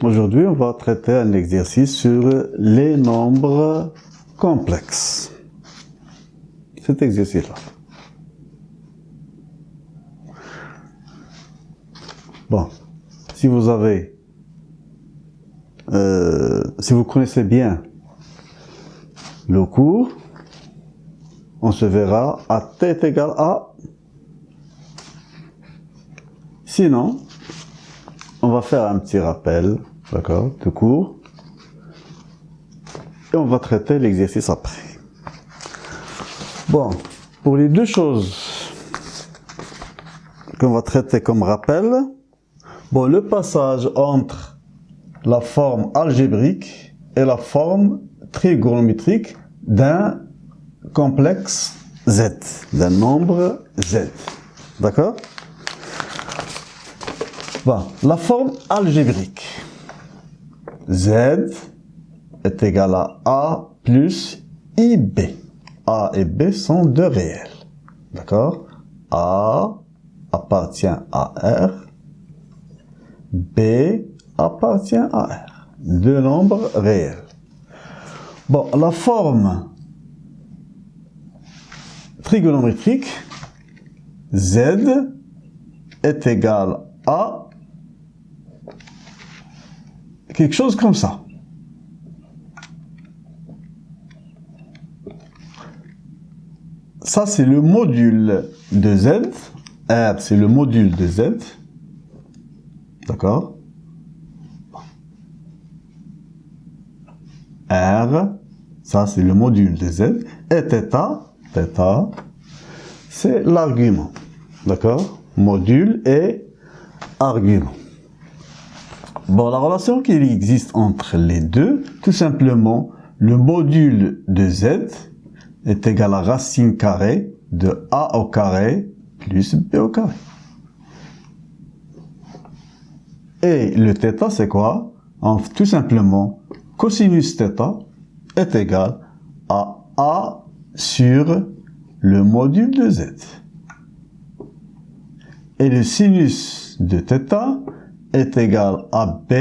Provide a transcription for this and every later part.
Aujourd'hui, on va traiter un exercice sur les nombres complexes. Cet exercice-là. Bon, si vous avez, si vous connaissez bien le cours, on se verra à t est égal à. Sinon, on va faire un petit rappel, d'accord, de cours, et on va traiter l'exercice après. Bon, pour les deux choses qu'on va traiter comme rappel, bon, le passage entre la forme algébrique et la forme trigonométrique d'un complexe Z, d'un nombre Z, d'accord? Bon, la forme algébrique, Z est égal à A plus IB. A et B sont deux réels, d'accord? A appartient à R, B appartient à R, deux nombres réels. Bon, la forme trigonométrique, Z est égal à quelque chose comme ça. Ça, c'est le module de Z. R, c'est le module de Z. D'accord? R, ça, c'est le module de Z. Et θ, c'est l'argument. D'accord? Module et argument. Bon, la relation qui existe entre les deux, tout simplement, le module de Z est égal à racine carrée de A au carré plus B au carré. Et le θ, c'est quoi? Tout simplement, cosinus θ est égal à A sur le module de Z. Et le sinus de θ est égal à B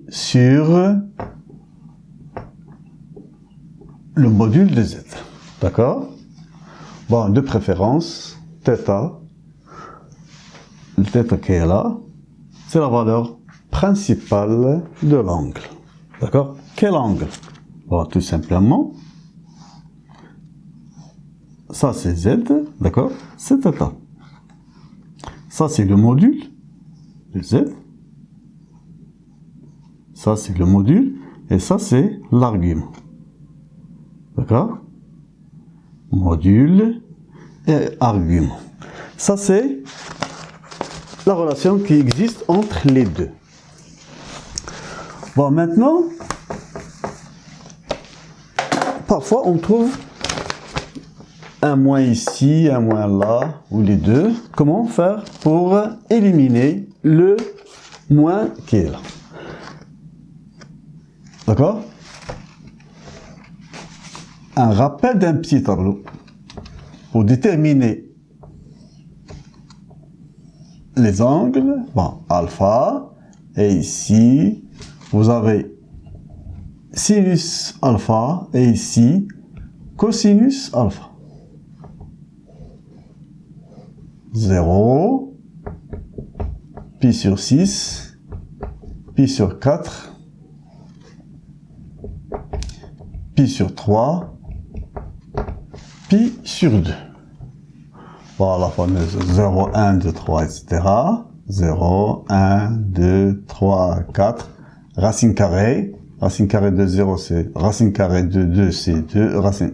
sur le module de Z. D'accord? Bon, de préférence, θ, le θ qui est là, c'est la valeur principale de l'angle. D'accord? Quel angle? Bon, tout simplement, ça c'est Z, d'accord? C'est θ. Ça c'est le module de Z. Ça c'est le module, et ça c'est l'argument. D'accord? Module et argument. Ça c'est la relation qui existe entre les deux. Bon, maintenant, parfois on trouve un moins ici, un moins là, ou les deux. Comment faire pour éliminer le moins qui est là? D'accord? Un rappel d'un petit tableau pour déterminer les angles. Bon, alpha, et ici, vous avez sinus alpha, et ici, cosinus alpha. 0, pi sur 6, pi sur 4, pi sur 3, pi sur 2. Voilà la fameuse 0, 1, 2, 3, etc. 0, 1, 2, 3, 4. Racine carrée. Racine carrée de 0, c'est racine carrée de 2, c'est 2. Racine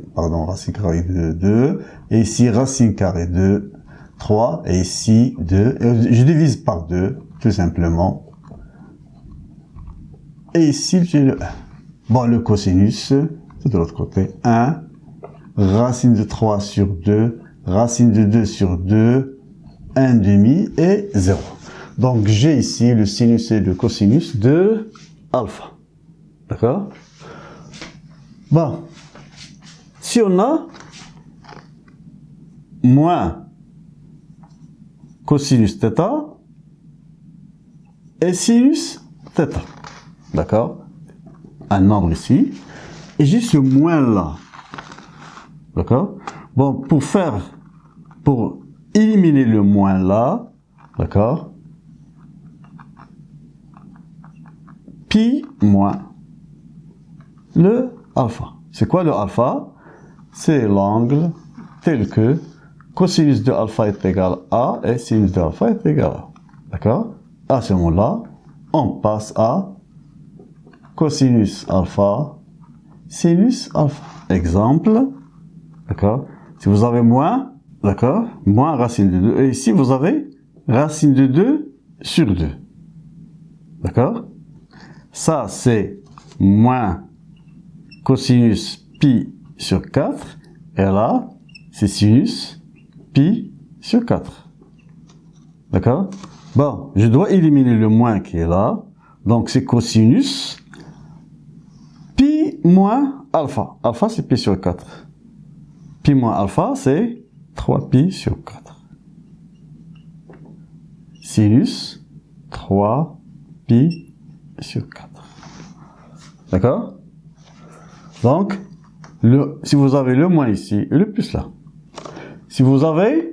carrée de 2. Et ici, racine carrée de 3. Et ici, 2. Et je divise par 2, tout simplement. Et ici, j'ai le 1. Bon, le cosinus, c'est de l'autre côté. 1. Racine de 3 sur 2. Racine de 2 sur 2, 1 demi et 0. Donc j'ai ici le sinus et le cosinus de alpha. D'accord? Bon. Si on a moins cosinus θ et sinus θ. d'accord? Un nombre ici, et j'ai ce moins là, d'accord? Bon, pour éliminer le moins là, d'accord? Pi moins le alpha. C'est quoi le alpha? C'est l'angle tel que cosinus de alpha est égal à et sinus de alpha est égal à. D'accord? À ce moment-là, on passe à cosinus alpha, sinus alpha. Exemple, d'accord? Si vous avez moins, d'accord? Moins racine de 2. Et ici, vous avez racine de 2 sur 2. D'accord? Ça, c'est moins cosinus pi sur 4. Et là, c'est sinus pi sur 4. D'accord? Bon, je dois éliminer le moins qui est là. Donc, c'est cosinus pi moins alpha. Alpha, c'est pi sur 4. Pi moins alpha, c'est 3 pi sur 4. Sinus 3 pi sur 4. D'accord? Donc, si vous avez le moins ici et le plus là. Si vous avez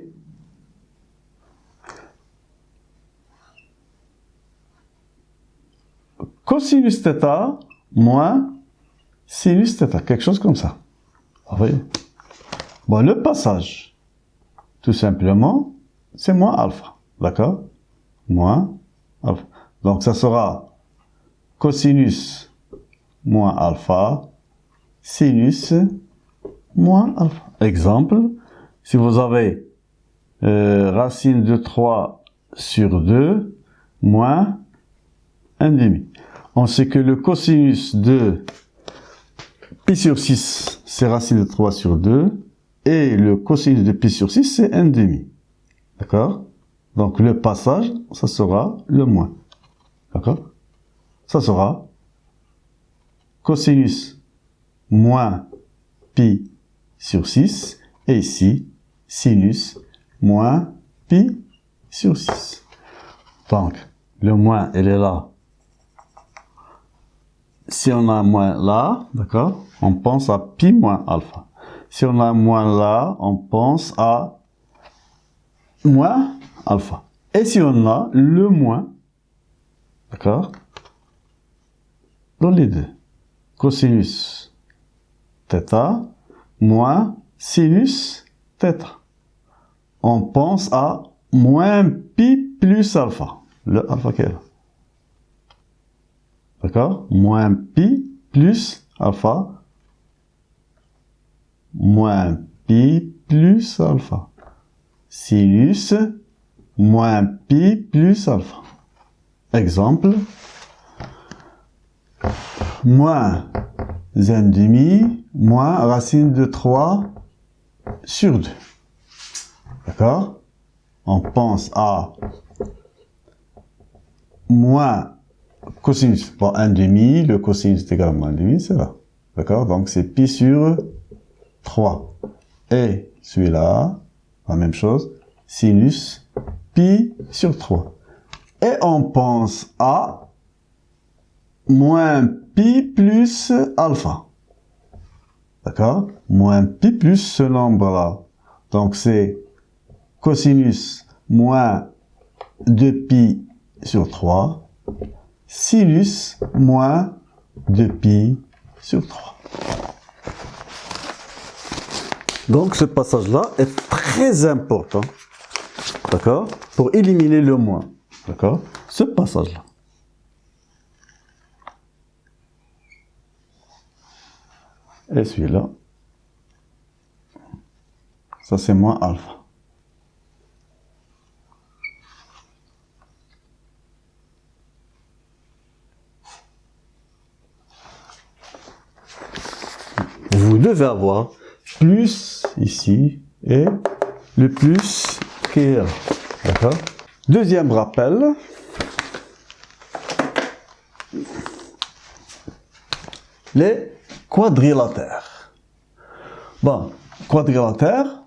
cosinus θ moins sinus θ, quelque chose comme ça. Vous voyez? Bon, le passage, tout simplement, c'est moins alpha. D'accord? Moins alpha. Donc, ça sera cosinus moins alpha, sinus moins alpha. Exemple, si vous avez racine de 3 sur 2 moins 1,5. On sait que le cosinus de pi sur 6, c'est racine de 3 sur 2. Et le cosinus de pi sur 6, c'est 1,5. D'accord? Donc, le passage, ça sera le moins. D'accord? Ça sera cosinus moins pi sur 6. Et ici, sinus moins pi sur 6. Donc, le moins, il est là. Si on a moins là, d'accord, on pense à pi moins alpha. Si on a moins là, on pense à moins alpha. Et si on a le moins, d'accord, dans les deux, cosinus θ moins sinus θ. On pense à moins pi plus alpha, le alpha qui est là. D'accord? Moins pi plus alpha. Moins pi plus alpha. Sinus moins pi plus alpha. Exemple. Moins 1,5 moins racine de 3 sur 2. D'accord? On pense à moins cosinus par 1,5, le cosinus est égal à moins 1,5, c'est là. D'accord? Donc c'est pi sur 3. Et celui-là, la même chose, sinus pi sur 3. Et on pense à moins pi plus alpha. D'accord? Moins pi plus ce nombre-là. Donc c'est cosinus moins 2pi sur 3. Sinus moins 2pi sur 3. Donc ce passage-là est très important, d'accord, pour éliminer le moins, d'accord, ce passage-là. Et celui-là, ça c'est moins alpha. Vous devez avoir plus ici et le plus qui est là. D'accord? Deuxième rappel. Les quadrilatères. Bon, quadrilatère,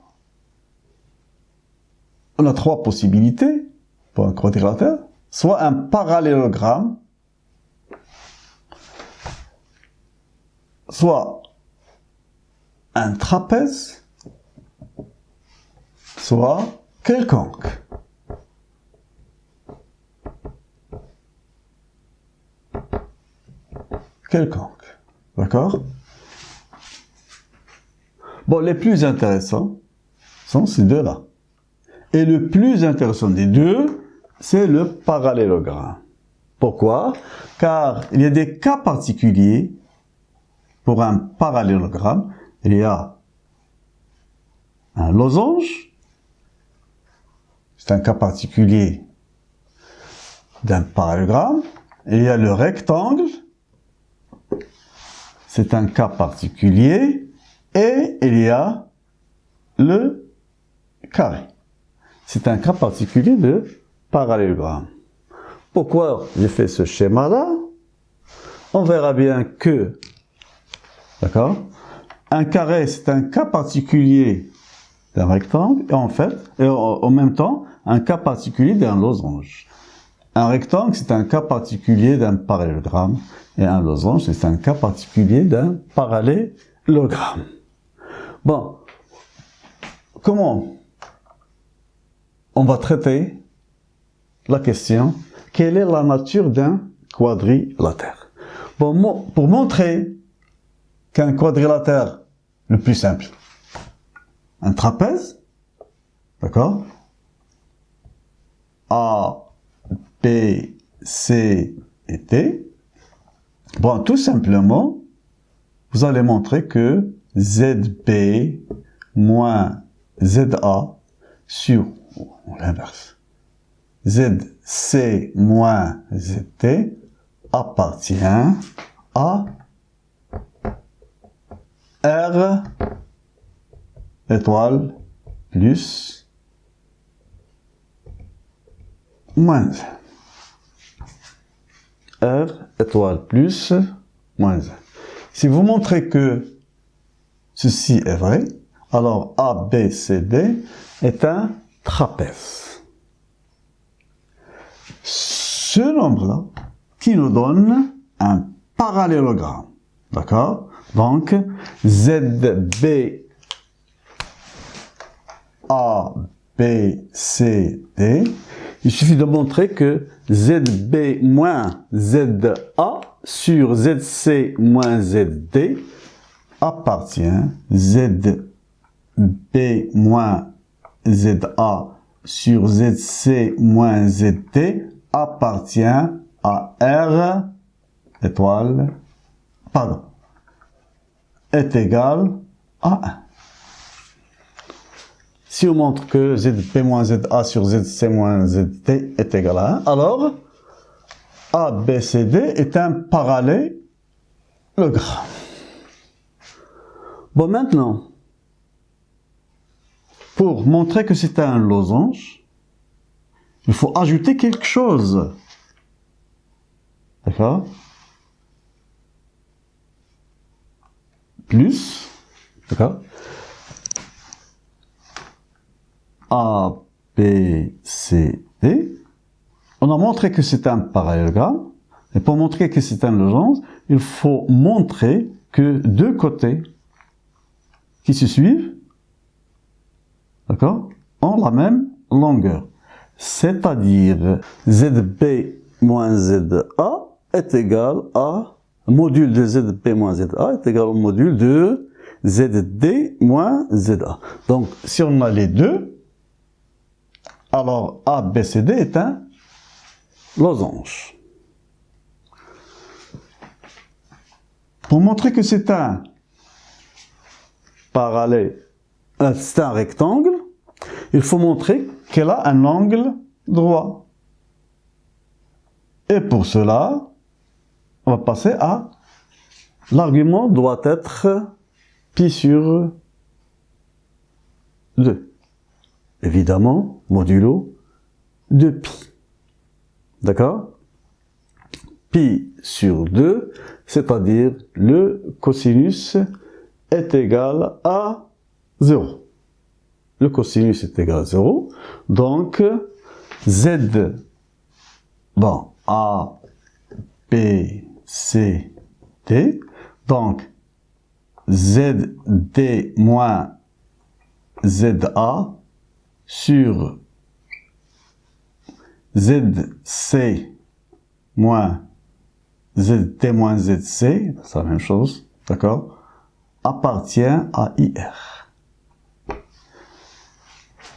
on a trois possibilités pour un quadrilatère. Soit un parallélogramme, soit un trapèze, soit quelconque. Quelconque. D'accord? Bon, les plus intéressants sont ces deux-là. Et le plus intéressant des deux, c'est le parallélogramme. Pourquoi? Car il y a des cas particuliers pour un parallélogramme. Il y a un losange, c'est un cas particulier d'un parallélogramme. Il y a le rectangle, c'est un cas particulier. Et il y a le carré. C'est un cas particulier de parallélogramme. Pourquoi j'ai fait ce schéma-là? On verra bien que, d'accord, un carré, c'est un cas particulier d'un rectangle, et en fait, en même temps, un cas particulier d'un losange. Un rectangle, c'est un cas particulier d'un parallélogramme, et un losange, c'est un cas particulier d'un parallélogramme. Bon, comment on va traiter la question, quelle est la nature d'un quadrilatère? Bon, pour montrer qu'un quadrilatère, le plus simple, un trapèze, d'accord? A, B, C et D. Bon, tout simplement, vous allez montrer que ZB moins ZA sur l'inverse. ZC moins ZT appartient à R étoile plus moins 1. R étoile plus moins 1. Si vous montrez que ceci est vrai, alors ABCD est un trapèze. Ce nombre-là qui nous donne un parallélogramme. D'accord? Donc, ZB ABCD, il suffit de montrer que ZB moins ZA sur ZC moins ZD appartient ZB moins ZA sur ZC moins ZT appartient à R étoile, pardon, est égal à 1. Si on montre que ZP moins ZA sur ZC moins ZT est égal à 1, alors ABCD est un parallélogramme. Bon, maintenant, pour montrer que c'est un losange, il faut ajouter quelque chose. D'accord? Plus, d'accord? A, B, C, D. On a montré que c'est un parallélogramme. Et pour montrer que c'est un losange, il faut montrer que deux côtés qui se suivent, d'accord, ont la même longueur. C'est-à-dire ZB moins ZA est égal à, module de ZB moins ZA est égal au module de ZD moins ZA. Donc, si on a les deux, alors ABCD est un losange. Pour montrer que c'est un c'est un rectangle, il faut montrer qu'elle a un angle droit. Et pour cela, on va passer à l'argument doit être pi sur 2. Évidemment, modulo de pi. D'accord? Pi sur 2, c'est-à-dire le cosinus est égal à 0. Le cosinus est égal à 0. Donc, Z, bon, A, B, C, D. Donc, ZD moins ZA sur ZC moins ZT moins ZC, c'est la même chose, d'accord, appartient à IR.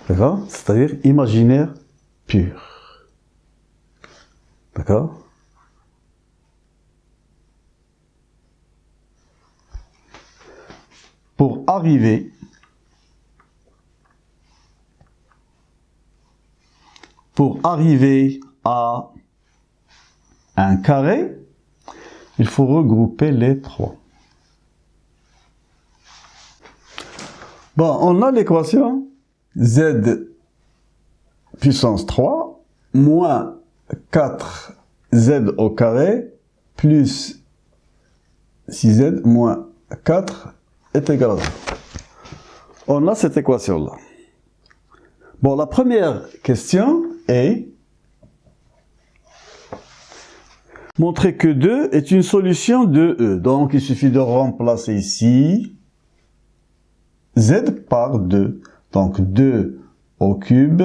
D'accord? C'est-à-dire imaginaire pur. D'accord? Pour arriver à un carré, il faut regrouper les trois. Bon, on a l'équation Z puissance 3 moins 4Z au carré plus 6Z moins 4 est égal à 0. On a cette équation-là. Bon, la première question est montrer que 2 est une solution de E. Donc, il suffit de remplacer ici Z par 2. Donc, 2 au cube,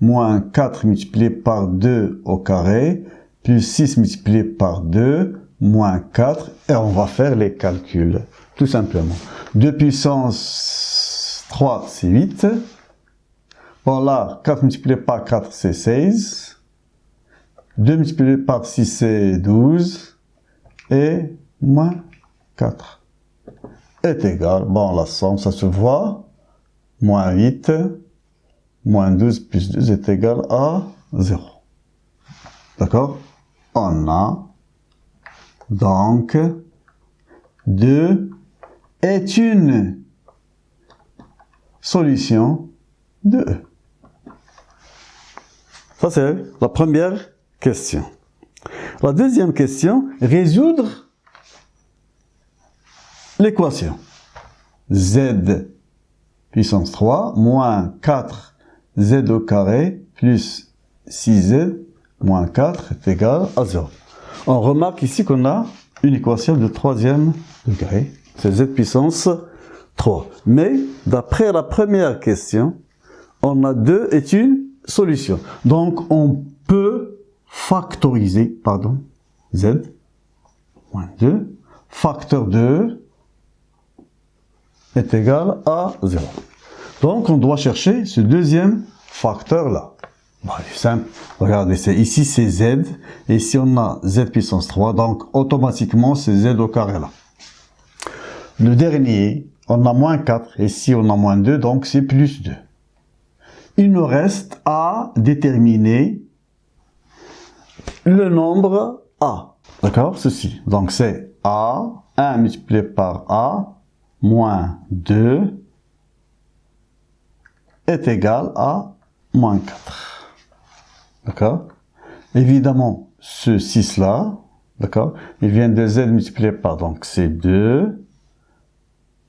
moins 4 multiplié par 2 au carré, plus 6 multiplié par 2, moins 4, et on va faire les calculs, tout simplement. 2 puissance 3, c'est 8. Bon, là, 4 multiplié par 4, c'est 16. 2 multiplié par 6, c'est 12. Et moins 4 est égal, bon, la somme, ça se voit, moins 8, moins 12 plus 2 est égal à 0. D'accord? On a donc 2 est une solution de E. Ça, c'est la première question. La deuxième question, résoudre l'équation. Z puissance 3 moins 4Z au carré plus 6Z moins 4 est égal à 0. On remarque ici qu'on a une équation de troisième degré. C'est Z puissance 3. Mais, d'après la première question, on a 2 est une solution. Donc, on peut factoriser, Z moins 2, facteur 2 est égal à 0. Donc, on doit chercher ce deuxième facteur-là. Bon, c'est simple. Regardez, ici c'est Z, et ici on a Z puissance 3, donc automatiquement c'est Z au carré là. Le dernier, on a moins 4, et ici on a moins 2, donc c'est plus 2. Il nous reste à déterminer le nombre A. D'accord? Ceci. Donc c'est A, 1 multiplié par A, moins 2 est égal à moins 4. D'accord? Évidemment, ce 6-là, d'accord, il vient de Z multiplié par, donc c'est 2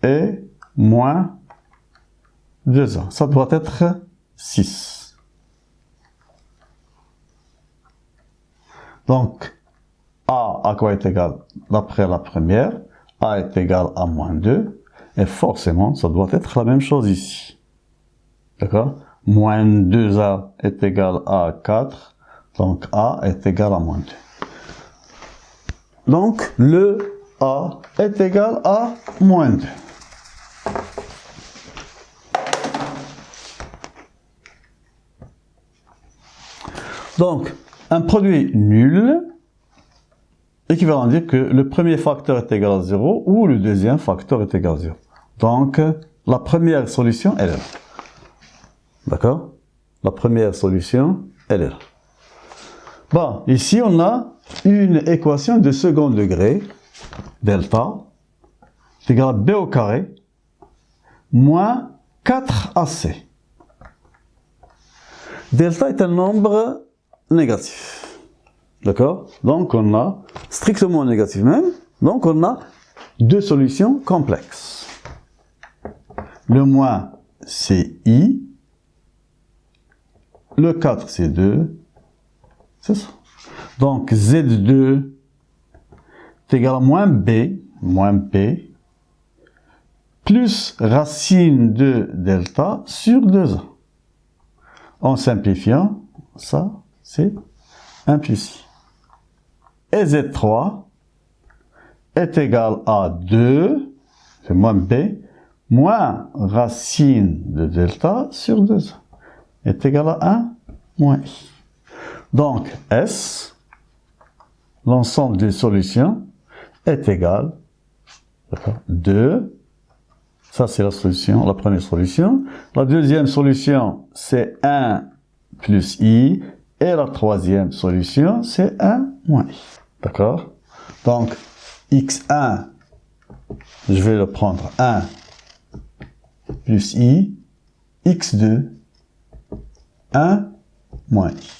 et moins 2A. Ça doit être 6. Donc, A à quoi est égal? D'après la première, A est égal à moins 2, et forcément, ça doit être la même chose ici. D'accord? Moins 2A est égal à 4, donc A est égal à moins 2. Donc, le A est égal à moins 2. Donc, un produit nul équivalent à dire que le premier facteur est égal à 0 ou le deuxième facteur est égal à 0. Donc, la première solution, elle est là. D'accord? La première solution, elle est là. Bon, ici, on a une équation de second degré, delta, est égal à B au carré, moins 4AC. Delta est un nombre négatif. D'accord? Donc, on a strictement négatif même. Donc, on a deux solutions complexes. Le moins, c'est I. Le 4, c'est 2. C'est ça. Donc, Z2 est égal à moins B plus racine de delta sur 2a. En simplifiant, ça, c'est 1 plus i. Et Z3 est égal à 2, c'est moins b, moins racine de delta sur 2a, est égal à 1 moins i. Donc, S, l'ensemble des solutions, est égal à 2. Ça, c'est la solution, la première solution. La deuxième solution, c'est 1 plus i. Et la troisième solution, c'est 1 moins i. D'accord? Donc, x1, je vais le prendre 1 plus i. x2, 1 moins i.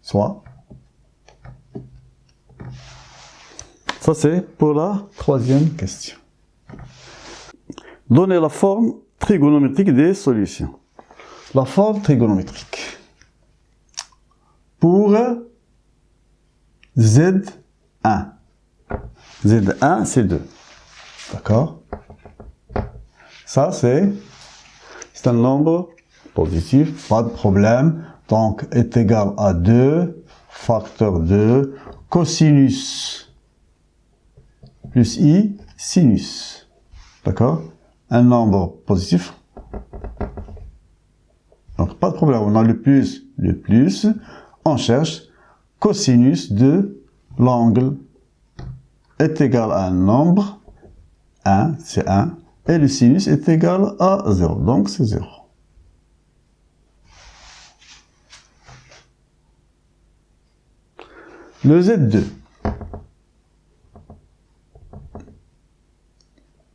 Soit. Ça, c'est pour la troisième question. Donner la forme trigonométrique des solutions. La forme trigonométrique. Pour Z1. Z1, c'est 2. D'accord? Ça, c'est un nombre positif, pas de problème. Donc, est égal à 2, facteur 2, cosinus plus i, sinus. D'accord? Un nombre positif. Donc, pas de problème. On a le plus. On cherche cosinus de l'angle est égal à un nombre. 1, c'est 1. Et le sinus est égal à 0. Donc, c'est 0. Le Z2.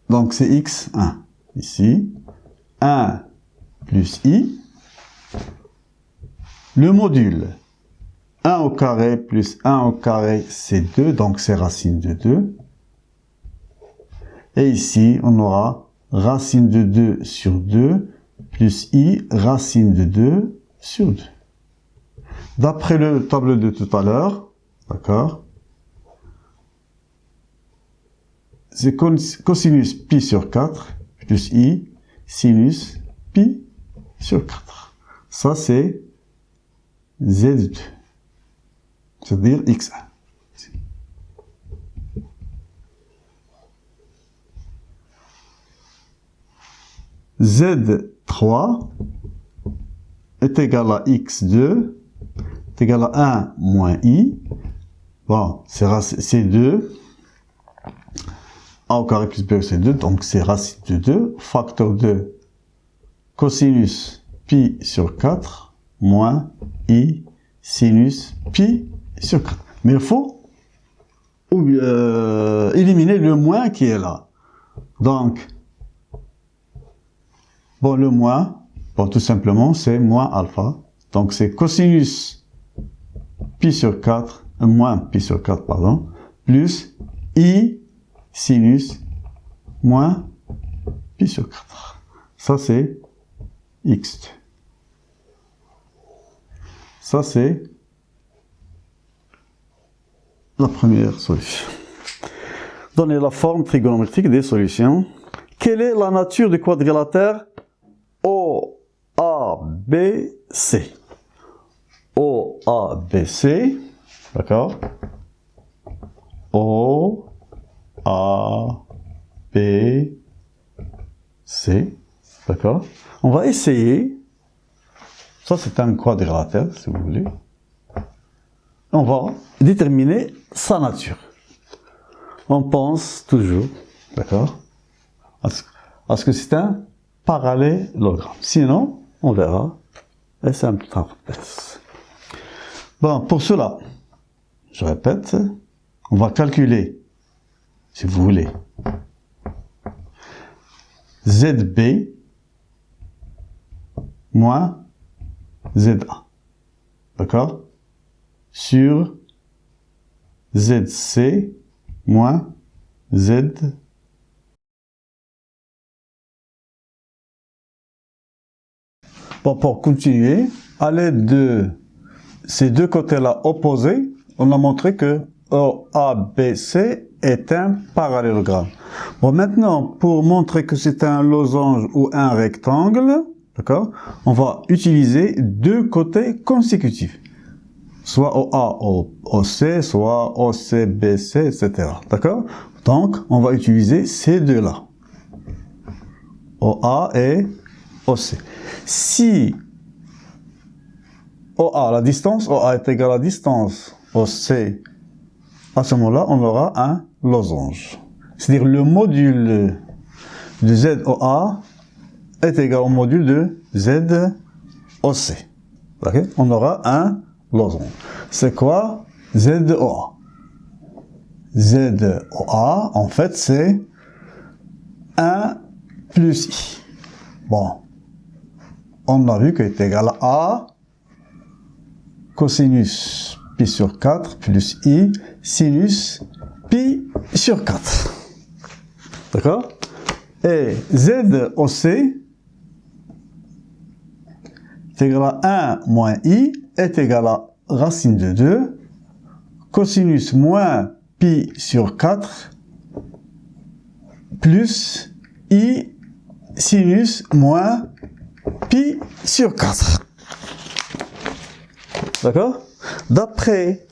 Donc, c'est x1. Ici. 1 plus i. Le module. 1 au carré plus 1 au carré, c'est 2. Donc, c'est racine de 2. Et ici, on aura racine de 2 sur 2 plus i racine de 2 sur 2. D'après le tableau de tout à l'heure, d'accord, c'est cosinus pi sur 4 plus i sinus pi sur 4. Ça, c'est Z2, c'est-à-dire x1. Z3 est égal à x2 est égal à 1 moins i. Bon, c'est 2. A au carré plus b c'est 2, donc c'est racine de 2. Facteur 2, cosinus pi sur 4 moins i sinus pi sur 4. Mais il faut éliminer le moins qui est là. Donc, bon, le moins, bon, tout simplement, c'est moins alpha. Donc, c'est cosinus pi sur 4, moins pi sur 4, pardon, plus i sinus moins pi sur 4. Ça, c'est x2. Ça, c'est la première solution. Donner la forme trigonométrique des solutions. Quelle est la nature du quadrilatère OABC? OABC, d'accord? OABC, d'accord? On va essayer. Ça, c'est un quadrilatère, si vous voulez. On va déterminer sa nature. On pense toujours, d'accord, à ce que c'est un parallélogramme. Sinon, on verra. Et c'est un parenthèse. Bon, pour cela, je répète, on va calculer, si vous voulez, ZB moins ZA. D'accord? Sur ZC moins Z. Bon, pour continuer, à l'aide de ces deux côtés-là opposés, on a montré que OABC est un parallélogramme. Bon, maintenant, pour montrer que c'est un losange ou un rectangle, d'accord, on va utiliser deux côtés consécutifs. Soit OA, OC, soit OC, BC, etc. D'accord? Donc, on va utiliser ces deux-là. OA et OC. Si OA, la distance, OA est égale à la distance OC, à ce moment-là, on aura un losange. C'est-à-dire le module de ZOA est égal au module de ZOC. Okay? On aura un losange. C'est quoi ZOA? ZOA, en fait, c'est 1 plus I. Bon, on a vu qu'il est égal à A cosinus pi sur 4 plus I sinus pi sur 4. D'accord? Et ZOC est égal à 1 moins I est égal à racine de 2 cosinus moins pi sur 4 plus I sinus moins pi sur 4. D'accord? D'après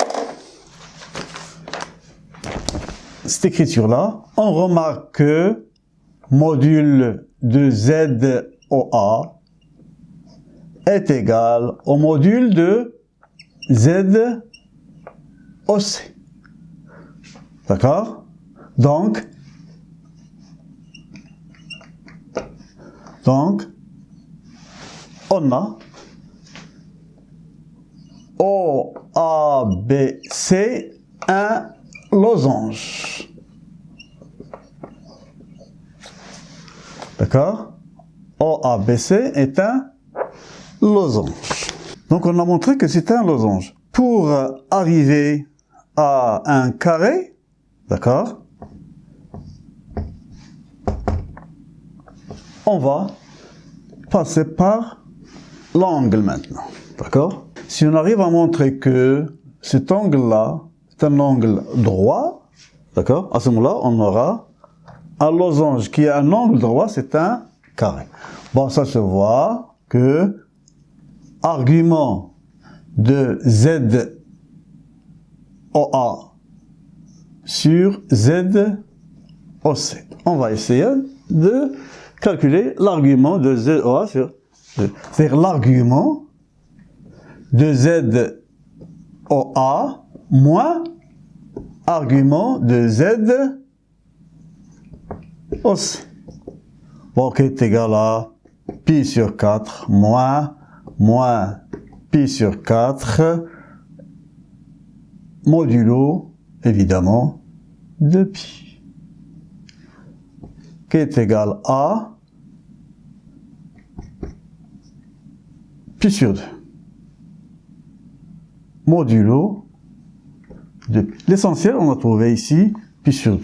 cette écriture-là, on remarque que module de ZOA est égal au module de ZOC. D'accord? Donc, on a OABC un losange. D'accord? OABC est un losange. Donc on a montré que c'est un losange. Pour arriver à un carré, d'accord, on va passer par l'angle maintenant. D'accord? Si on arrive à montrer que cet angle-là est un angle droit, d'accord, à ce moment-là, on aura un losange qui a un angle droit, c'est un carré. Bon, ça se voit que argument de ZOA sur ZOC. On va essayer de calculer l'argument de ZOA sur... C'est-à-dire l'argument de ZOA moins argument de ZOC. Bon, qui est égal à pi sur 4 moins pi sur 4 modulo, évidemment, de pi. Qui est égal à pi sur 2. Modulo de pi. L'essentiel, on a trouvé ici pi sur 2.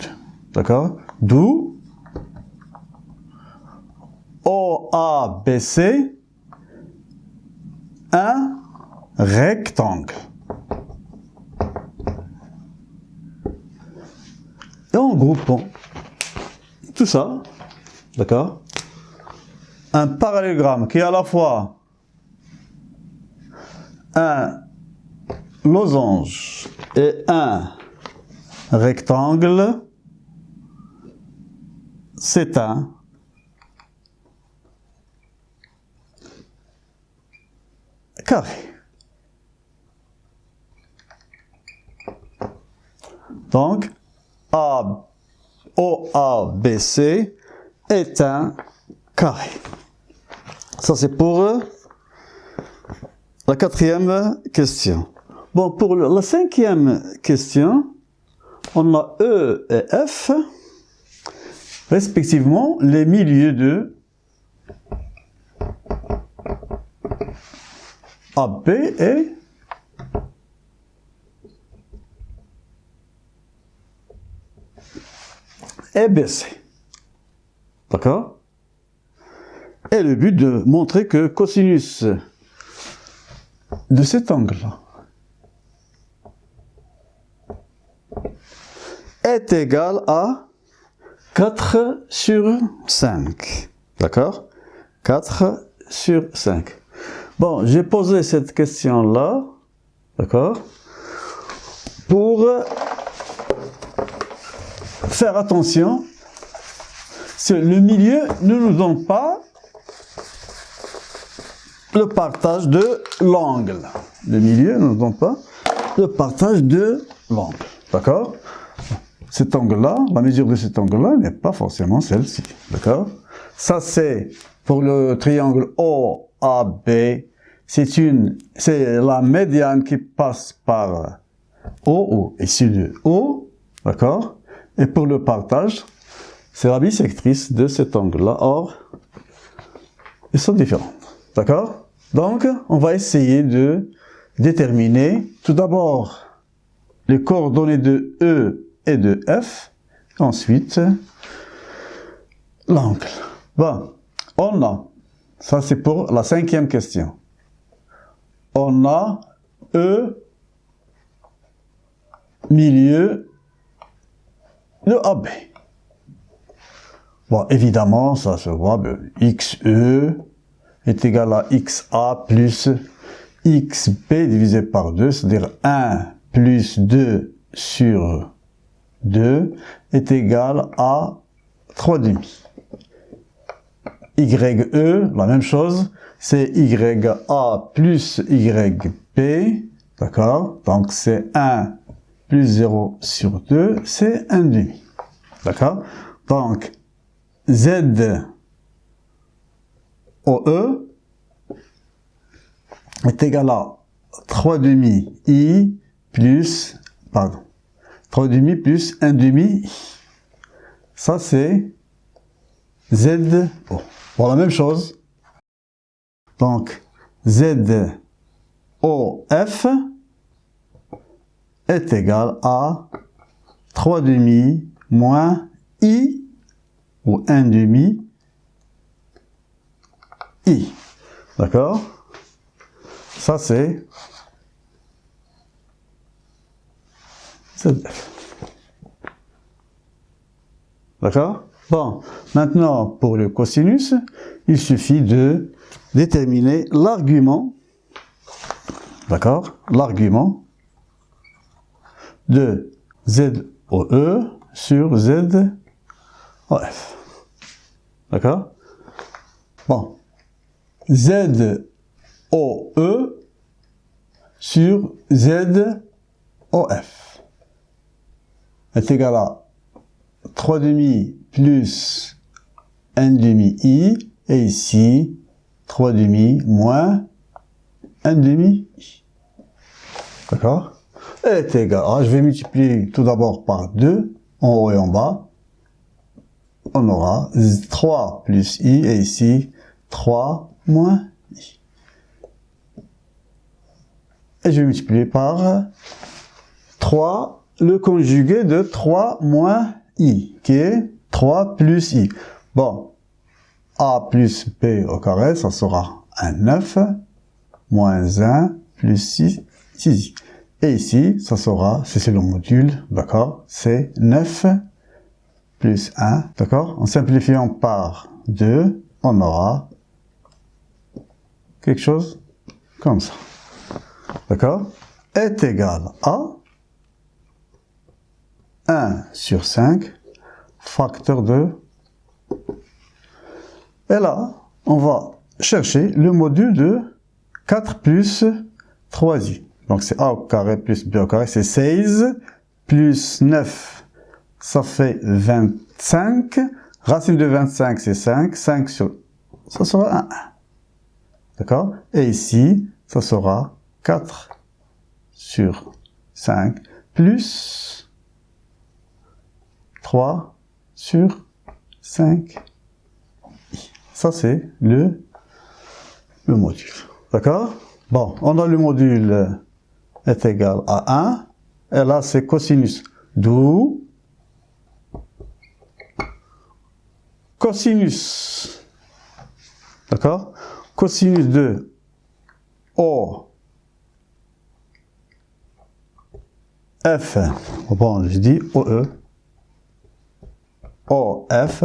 D'accord? D'où OABC, un rectangle. Et en groupant tout ça, d'accord, un parallélogramme qui est à la fois un losange et un rectangle, c'est un carré. Donc, OABC est un carré. Ça, c'est pour la quatrième question. Bon, pour la cinquième question, on a E et F, respectivement, les milieux de AB et BC. D'accord? Et le but de montrer que cosinus de cet angle-là est égal à 4 sur 5. D'accord? 4 sur 5. Bon, j'ai posé cette question-là, d'accord, pour faire attention, le milieu ne nous donne pas le partage de l'angle. Le milieu ne nous donne pas le partage de l'angle, d'accord? Cet angle-là, la mesure de cet angle-là n'est pas forcément celle-ci, d'accord? Ça, c'est pour le triangle OAB, c'est la médiane qui passe par OO, ici de O, d'accord? Et pour le partage, c'est la bisectrice de cet angle-là. Or, ils sont différentes, d'accord? Donc, on va essayer de déterminer tout d'abord les coordonnées de E et de F, ensuite l'angle. Bon, on a, ça c'est pour la 5e question. On a E, milieu de AB. Bon, évidemment, ça se voit, XE est égal à XA plus XB divisé par 2, c'est-à-dire 1 plus 2 sur 2 est égal à 3 demi. YE, la même chose, c'est YA plus YB, d'accord? Donc c'est 1 plus 0 sur 2, c'est 1 demi, d'accord? Donc ZOE est égal à 3 demi I plus, 3 demi plus 1 demi I. Ça c'est ZO. Pour la même chose, donc ZOF est égal à 3 demi moins I ou 1 demi I. D'accord? Ça c'est ZF. D'accord? Bon, maintenant pour le cosinus, il suffit de déterminer l'argument, d'accord? L'argument de ZOE sur ZOF. D'accord? Bon, ZOE sur ZOF est égal à 3 demi plus 1 demi I, et ici 3 demi moins 1 demi I. D'accord? Est égal à, je vais multiplier tout d'abord par 2, en haut et en bas. On aura 3 plus I, et ici 3 moins I. Et je vais multiplier par 3, le conjugué de 3 moins I, qui est 3 plus I. Bon, A plus B au carré, ça sera un 9, moins 1, plus 6, 6I. Et ici, ça sera, c'est le module, d'accord, c'est 9 plus 1, d'accord. En simplifiant par 2, on aura quelque chose comme ça, d'accord, est égal à 1 sur 5, facteur de... Et là, on va chercher le module de 4 plus 3i. Donc c'est a au carré plus b au carré, c'est 16, plus 9, ça fait 25. Racine de 25, c'est 5. 5 sur... ça sera un 1. D'accord? Et ici, ça sera 4 sur 5, plus 3 sur 5. Ça, c'est le module. D'accord? Bon, on a le module est égal à 1. Et là, c'est cosinus. D'où cosinus. D'accord? Cosinus de O F. Bon, je dis OE. OF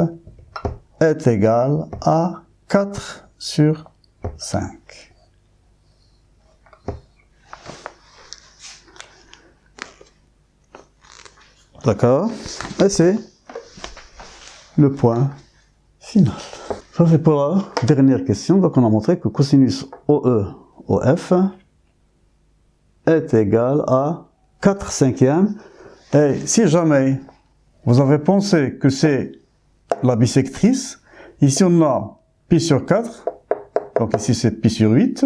est égal à 4 sur 5. D'accord? Et c'est le point final. Ça, c'est pour la dernière question. Donc, on a montré que cosinus OE, OF est égal à 4 cinquièmes. Et si jamais vous avez pensé que c'est la bisectrice, ici on a pi sur 4, donc ici c'est pi sur 8,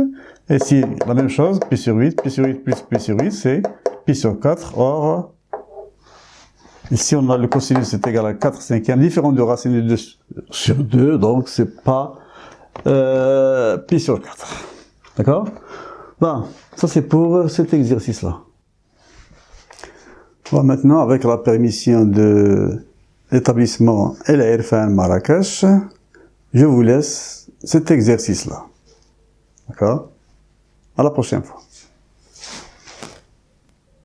et ici la même chose, pi sur 8 plus pi sur 8, c'est pi sur 4, or ici on a le cosinus est égal à 4 cinquièmes, différent de racine de 2 sur 2, donc c'est pas pi sur 4. D'accord? Bon, ça c'est pour cet exercice-là. Bon, maintenant, avec la permission de l'établissement El Irfan Marrakech, je vous laisse cet exercice-là. D'accord? À la prochaine fois.